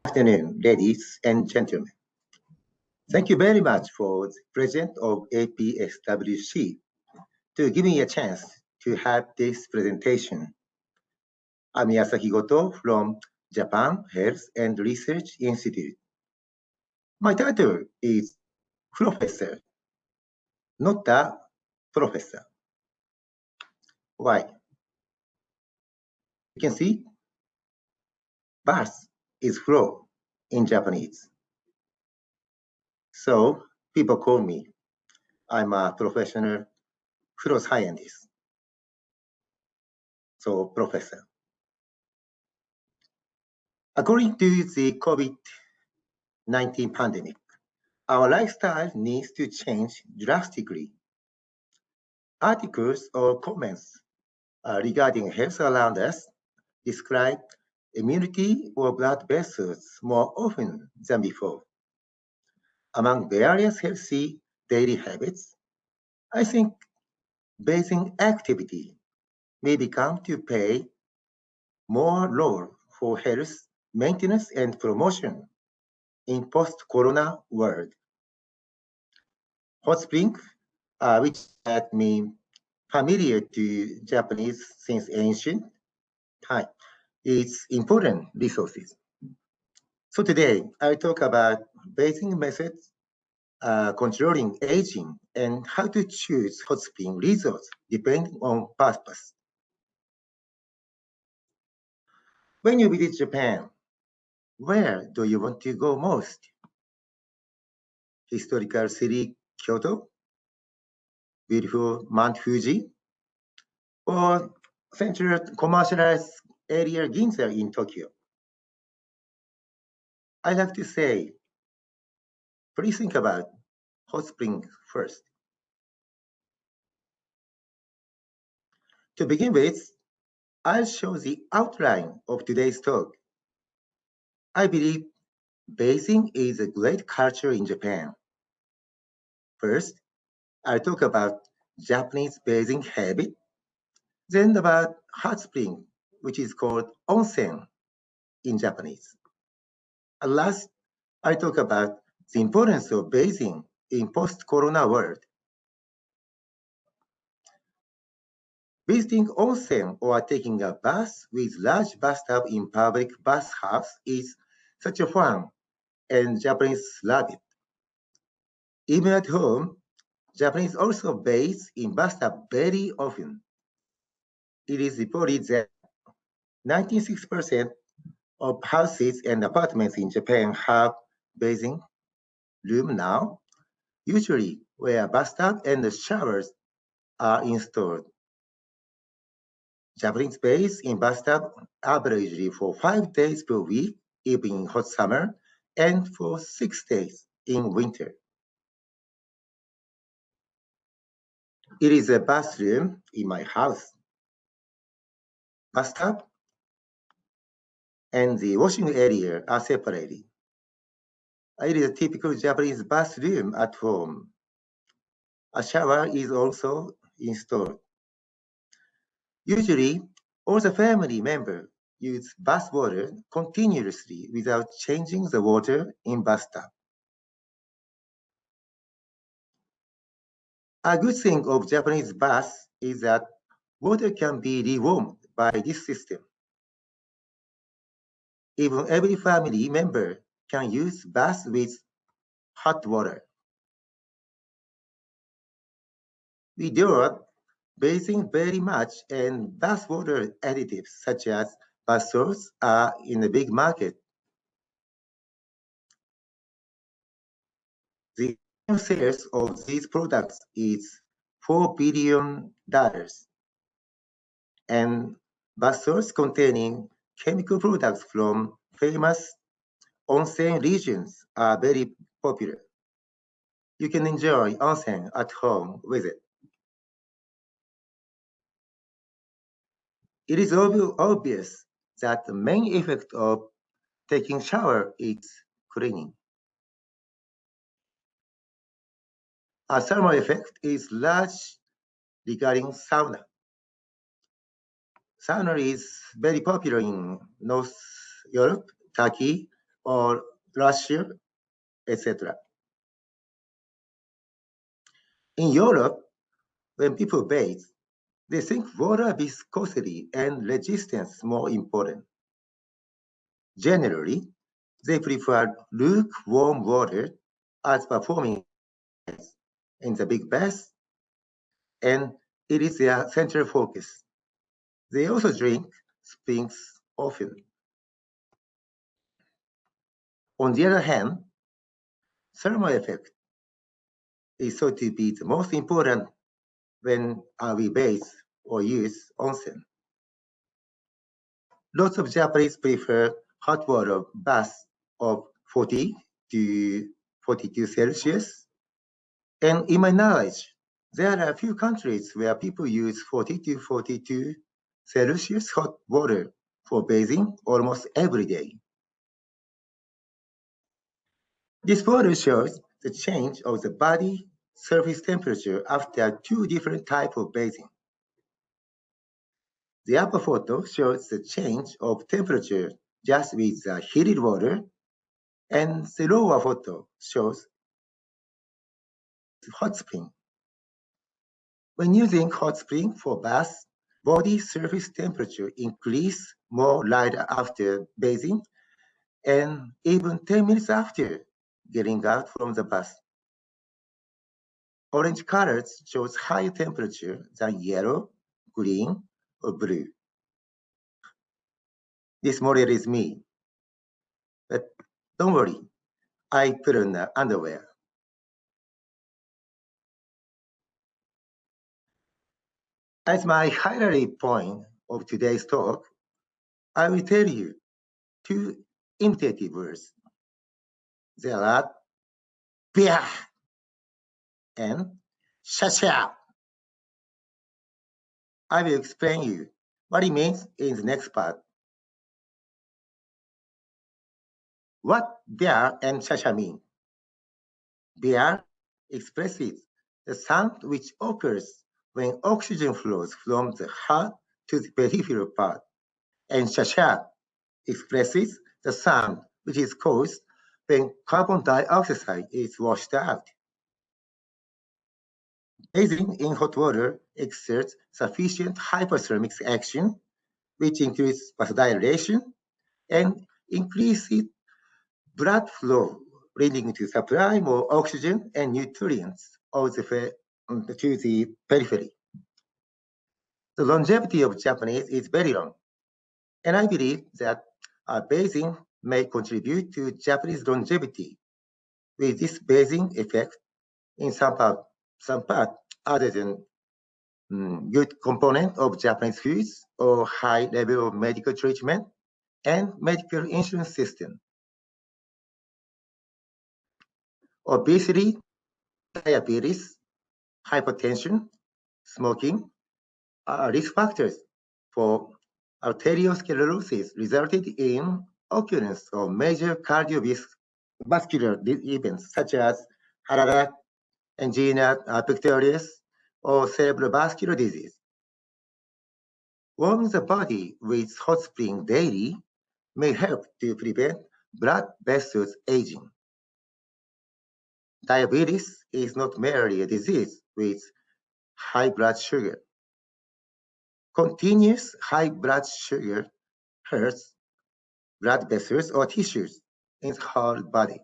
Afternoon, ladies and gentlemen. Thank you very much for the president of APSWC to give me a chance to have this presentation. I'm Yasuaki Goto from Japan Health and Research Institute. My title is Professor, not a professor. Why? You can see birth is flow in Japanese. So people call me. I'm a professional flow scientist. So professor. According to the COVID-19 pandemic, our lifestyle needs to change drastically. Articles or comments regarding health around us describe immunity or blood vessels more often than before. Among various healthy daily habits, I think bathing activity may become to play more role for health maintenance and promotion in post-corona world. Hot spring, which had been familiar to Japanese since ancient time, is important resources. So today, I'll talk about bathing methods, controlling aging, and how to choose hot spring resorts depending on purpose. When you visit Japan, where do you want to go most? Historical city Kyoto, beautiful Mount Fuji, or central commercialized area Ginza in Tokyo? I have to say, please think about hot spring first. To begin with, I'll show the outline of today's talk. I believe bathing is a great culture in Japan. First, I'll talk about Japanese bathing habit, then about hot spring, which is called onsen in Japanese. And last, I'll talk about the importance of bathing in post-corona world. Visiting onsen or taking a bath with large bathtub in public bathhouse is such a fun, and Japanese love it. Even at home, Japanese also bathe in bathtub very often. It is reported that 96% of houses and apartments in Japan have bathing room now, usually where bathtub and showers are installed. Japanese bathe in bathtub averagely for 5 days per week, even in hot summer, and for 6 days in winter. It is a bathroom in my house. Bathtub and the washing area are separated. It is a typical Japanese bathroom at home. A shower is also installed. Usually, all the family members use bath water continuously without changing the water in bathtub. A good thing of Japanese baths is that water can be rewarmed by this system. Even every family member can use bath with hot water. We do bathing very much, and bath water additives such as bath salts are in the big market. The annual sales of these products is $4 billion, and bath salts containing chemical products from famous onsen regions are very popular. You can enjoy onsen at home with it. It is obvious that the main effect of taking shower is cleaning. A thermal effect is large regarding sauna. Sauna is very popular in North Europe, Turkey, or Russia, etc. In Europe, when people bathe, they think water viscosity and resistance more important. Generally, they prefer lukewarm water as performing in the big bath, and it is their central focus. They also drink springs often. On the other hand, thermal effect is thought to be the most important when we bathe or use onsen. Lots of Japanese prefer hot water baths of 40 to 42 Celsius. And in my knowledge, there are a few countries where people use 40 to 42 Celsius hot water for bathing almost every day. This photo shows the change of the body surface temperature after two different types of bathing. The upper photo shows the change of temperature just with the heated water, and the lower photo shows hot spring. When using hot spring for bath, body surface temperature increase more lighter after bathing and even 10 minutes after getting out from the bath. Orange colors shows higher temperature than yellow, green, or blue. This model is me, but don't worry, I put on underwear. As my highlight point of today's talk, I will tell you two imitative words. There are beer and sha. I will explain you what it means in the next part. What beer and sha mean? Beer expresses the sound which occurs when oxygen flows from the heart to the peripheral part, and sha expresses the sound which is caused when carbon dioxide is washed out. Bathing in hot water exerts sufficient hyperthermic action, which increases vasodilation and increases blood flow, leading to supply more oxygen and nutrients to the periphery. The longevity of Japanese is very long, and I believe that bathing may contribute to Japanese longevity with this bathing effect in some part other than good component of Japanese foods or high level of medical treatment and medical insurance system. Obesity, diabetes, hypertension, smoking are risk factors for arteriosclerosis, resulted in occurrence of major cardiovascular events such as heart attack, angina pectoris, or cerebrovascular disease. Warming the body with hot spring daily may help to prevent blood vessels aging. Diabetes is not merely a disease with high blood sugar. Continuous high blood sugar hurts blood vessels or tissues in the whole body.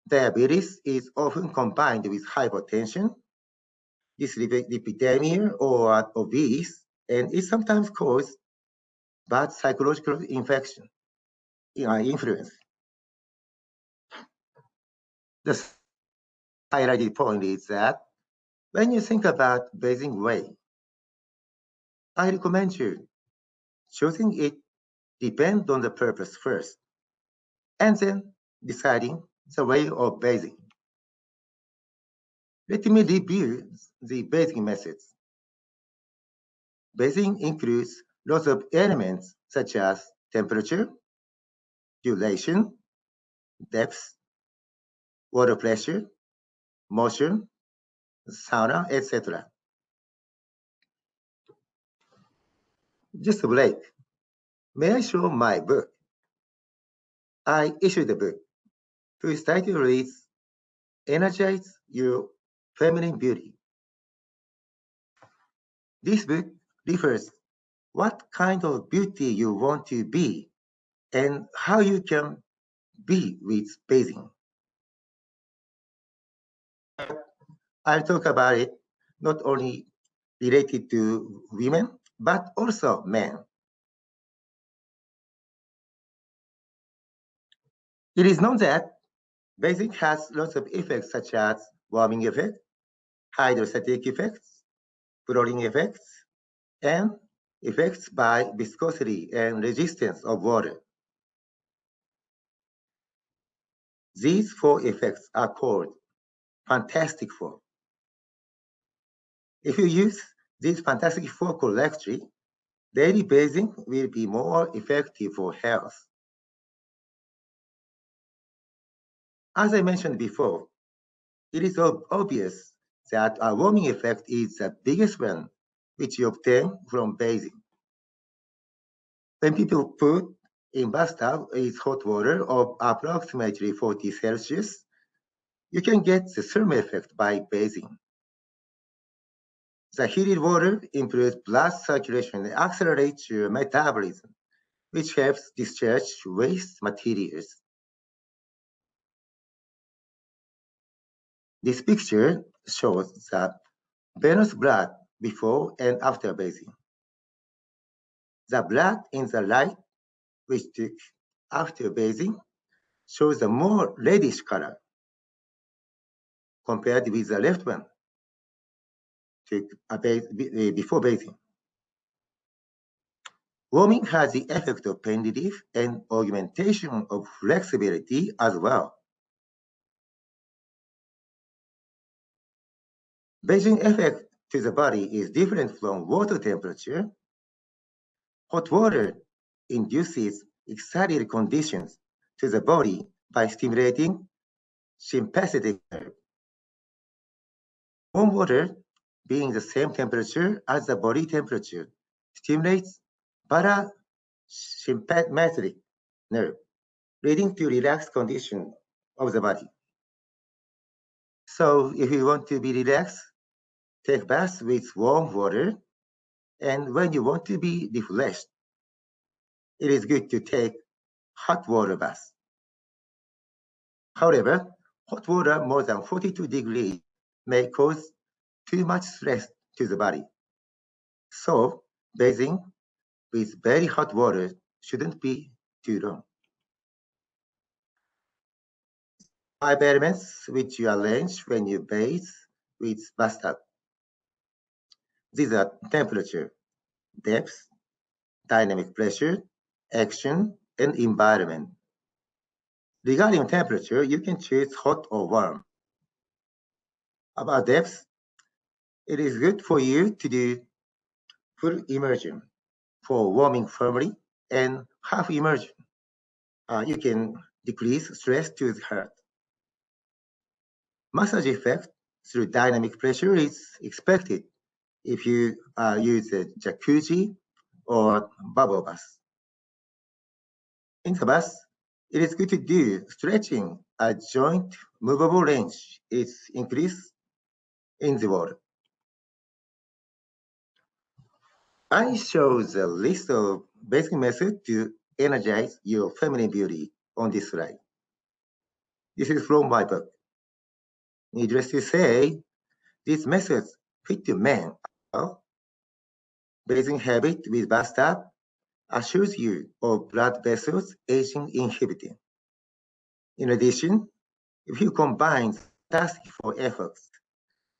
Diabetes is often combined with hypertension, dyslipidemia, or obese, and it sometimes causes bad psychological influence. The highlighted point is that when you think about bathing way, I recommend you choosing it depends on the purpose first, and then deciding the way of bathing. Let me review the bathing methods. Bathing includes lots of elements such as temperature, duration, depth, water pressure, motion, sauna, etc. Just a break. May I show my book? I issued a book whose title reads Energize Your Feminine Beauty. This book refers what kind of beauty you want to be and how you can be with bathing. I'll talk about it not only related to women, but also men. It is known that bathing has lots of effects such as warming effect, hydrostatic effects, cooling effects, and effects by viscosity and resistance of water. These four effects are called fantastic four. If you use these fantastic four correctly, daily bathing will be more effective for health. As I mentioned before, it is obvious that a warming effect is the biggest one which you obtain from bathing. When people put in bathtub with hot water of approximately 40 Celsius, you can get the thermal effect by bathing. The heated water improves blood circulation and accelerates your metabolism, which helps discharge waste materials. This picture shows the venous blood before and after bathing. The blood in the right, which took after bathing, shows a more reddish color compared with the left one took before bathing. Warming has the effect of pain relief and augmentation of flexibility as well. Bathing effect to the body is different from water temperature. Hot water induces excited conditions to the body by stimulating sympathetic nerve. Warm water, being the same temperature as the body temperature, stimulates parasympathetic nerve, leading to relaxed condition of the body. So if you want to be relaxed, take baths with warm water. And when you want to be refreshed, it is good to take hot water bath. However, hot water more than 42 degrees may cause too much stress to the body. So bathing with very hot water shouldn't be too long. 5 elements which you arrange when you bathe with bathtub. These are temperature, depth, dynamic pressure, action, and environment. Regarding temperature, you can choose hot or warm. About depth, it is good for you to do full immersion for warming firmly and half immersion. You can decrease stress to the heart. Massage effect through dynamic pressure is expected if you use a jacuzzi or bubble bath. In the bath, it is good to do stretching a joint movable range is increased in the water. I show the list of basic methods to energize your feminine beauty on this slide. This is from my book. Needless to say, these methods fit to men. Bathing habit with bathtub assures you of blood vessels aging inhibiting. In addition, if you combine fantastic four efforts,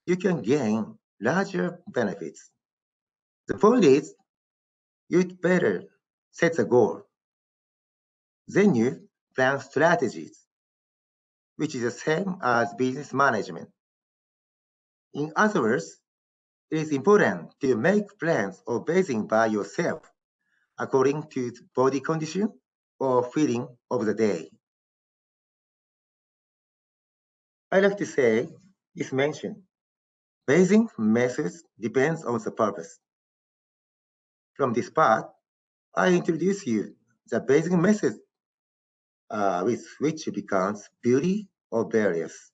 you can gain larger benefits. The point is, you'd better set a goal. Then you plan strategies, which is the same as business management. In other words, it is important to make plans of bathing by yourself according to body condition or feeling of the day. I like to say, if mentioned, bathing methods depends on the purpose. From this part, I introduce you the bathing method with which becomes beauty or barriers.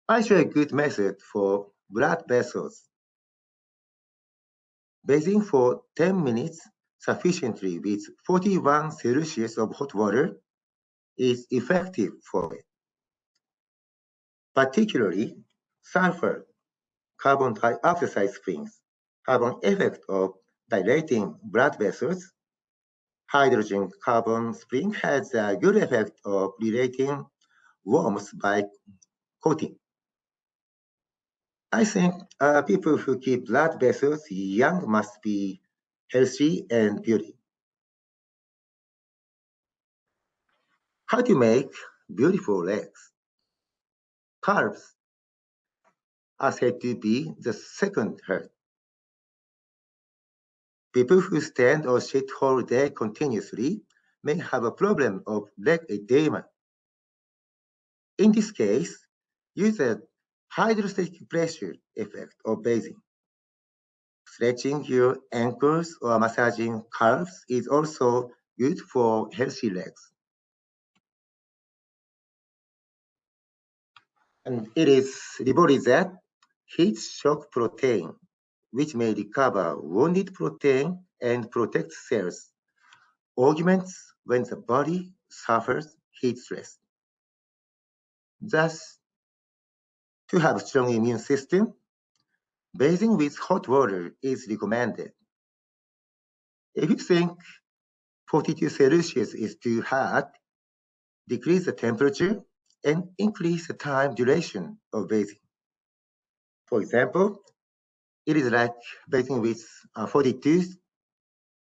I show a good method for blood vessels. Bathing for 10 minutes sufficiently with 41 Celsius of hot water is effective for it. Particularly, sulfur carbon dioxide springs have an effect of dilating blood vessels. Hydrogen carbon spring has a good effect of relating warmth by coating. I think people who keep blood vessels young must be healthy and beautiful. How to make beautiful legs? Calves are said to be the second heart. People who stand or sit whole day continuously may have a problem of leg edema. In this case, use a hydrostatic pressure effect of bathing. Stretching your ankles or massaging calves is also good for healthy legs. And it is reported that heat shock protein, which may recover wounded protein and protect cells, augments when the body suffers heat stress. Thus, to have a strong immune system, bathing with hot water is recommended. If you think 42 Celsius is too hot, decrease the temperature and increase the time duration of bathing. For example, it is like bathing with 42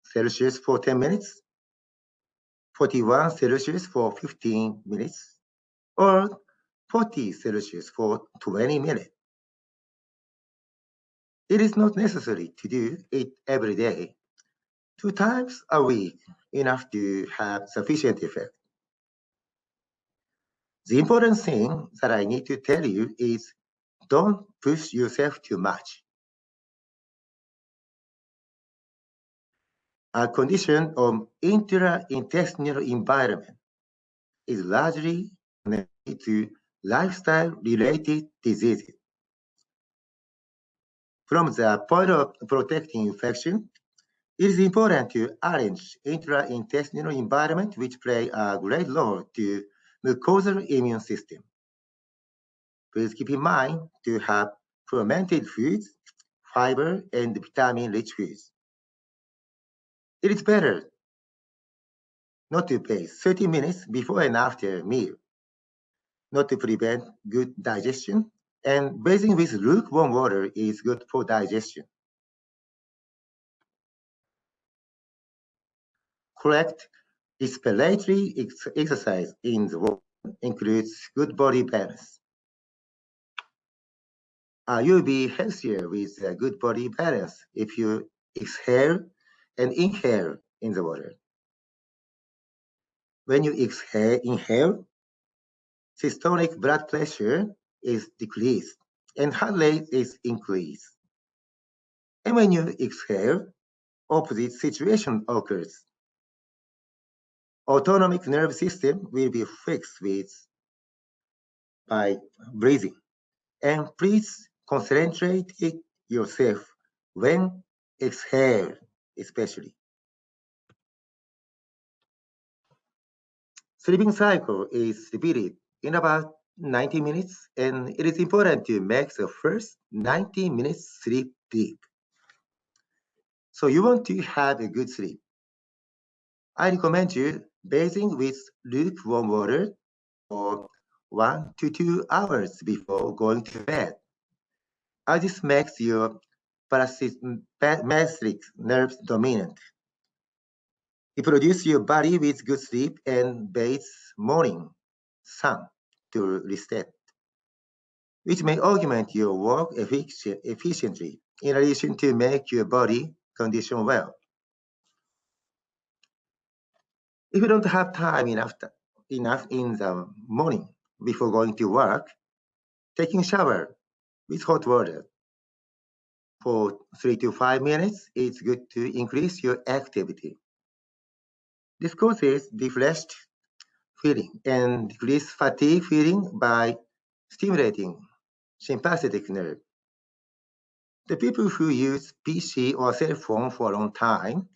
Celsius for 10 minutes, 41 Celsius for 15 minutes, or 40 Celsius for 20 minutes. It is not necessary to do it every day. 2 times a week enough to have sufficient effect. The important thing that I need to tell you is don't push yourself too much. A condition of intra-intestinal environment is largely related to lifestyle-related diseases. From the point of protecting infection, it is important to arrange intra-intestinal environment which play a great role to mucosal immune system. Please keep in mind to have fermented foods, fiber, and vitamin-rich foods. It is better not to bathe 30 minutes before and after a meal, not to prevent good digestion, and bathing with lukewarm water is good for digestion. Correct respiratory exercise in the water includes good body balance. You'll be healthier with a good body balance if you exhale and inhale in the water. When you inhale, systolic blood pressure is decreased and heart rate is increased. And when you exhale, opposite situation occurs. Autonomic nervous system will be fixed with by breathing. And please concentrate yourself when exhale, especially. Sleeping cycle is repeated in about 90 minutes, and it is important to make the first 90 minutes sleep deep. So you want to have a good sleep. I recommend you bathing with lukewarm water for 1 to 2 hours before going to bed. This makes your parasympathetic nerves dominant. You produce your body with good sleep and bathe morning sun to reset, which may augment your work efficiently in addition to make your body condition well. If you don't have time enough in the morning before going to work, taking shower with hot water for 3 to 5 minutes is good to increase your activity. This causes refreshed feeling and decrease fatigue feeling by stimulating sympathetic nerve. The people who use PC or cell phone for a long time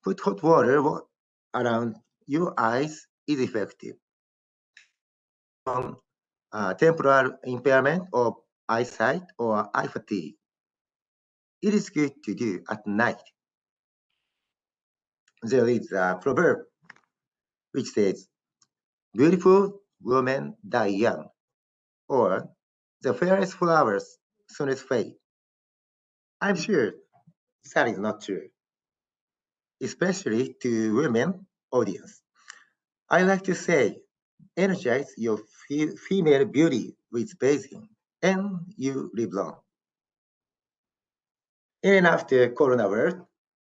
put hot water around your eyes is effective. From temporal impairment of eyesight or eye fatigue. It is good to do at night. There is a proverb which says, beautiful women die young, or the fairest flowers soonest fade. I'm sure that is not true, especially to women audience. I like to say, energize your female beauty with bathing, and you live long. And after Corona world,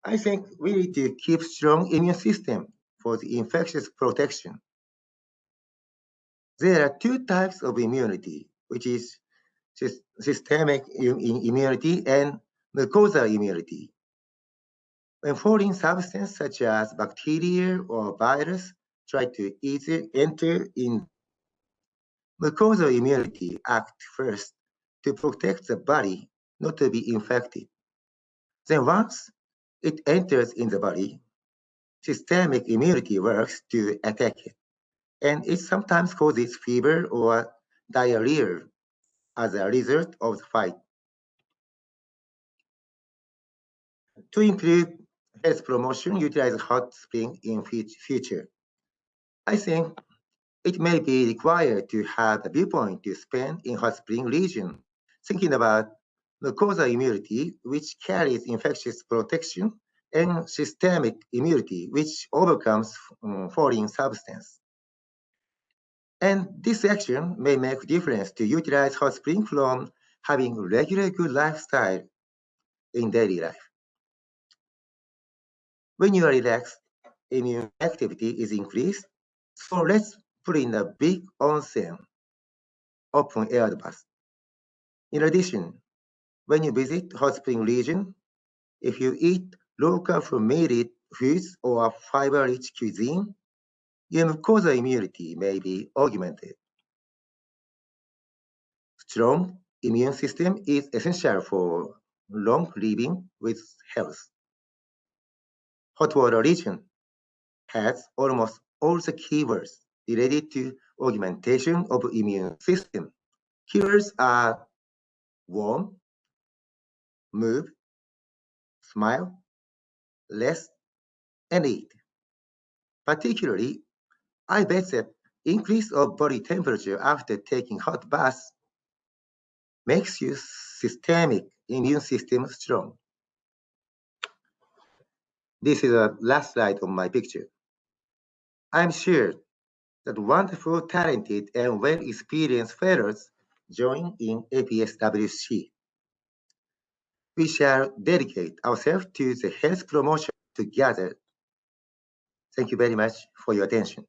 I think we need to keep strong immune system for the infectious protection. There are two types of immunity, which is systemic immunity and mucosal immunity. When foreign substances such as bacteria or virus try to easily enter in, mucosal immunity acts first to protect the body not to be infected. Then once it enters in the body, systemic immunity works to attack it, and it sometimes causes fever or diarrhea as a result of the fight. To improve health promotion, utilize hot spring in future. I think it may be required to have a viewpoint to spend in hot spring region, thinking about mucosal immunity, which carries infectious protection, and systemic immunity, which overcomes foreign substance. And this action may make a difference to utilize hot spring from having regular good lifestyle in daily life. When you are relaxed, immune activity is increased. So let's put in a big onsen, open air bath. In addition, when you visit hot spring region, if you eat local fermented foods or fiber-rich cuisine, your mucosal immunity may be augmented. Strong immune system is essential for long living with health. Hot water region has almost all the keywords related to augmentation of immune system. Keywords are warm, move, smile, rest, and eat. Particularly, I bet that increase of body temperature after taking hot baths makes your systemic immune system strong. This is the last slide of my picture. I'm sure that wonderful, talented, and well-experienced fellows join in APSWC. We shall dedicate ourselves to the health promotion together. Thank you very much for your attention.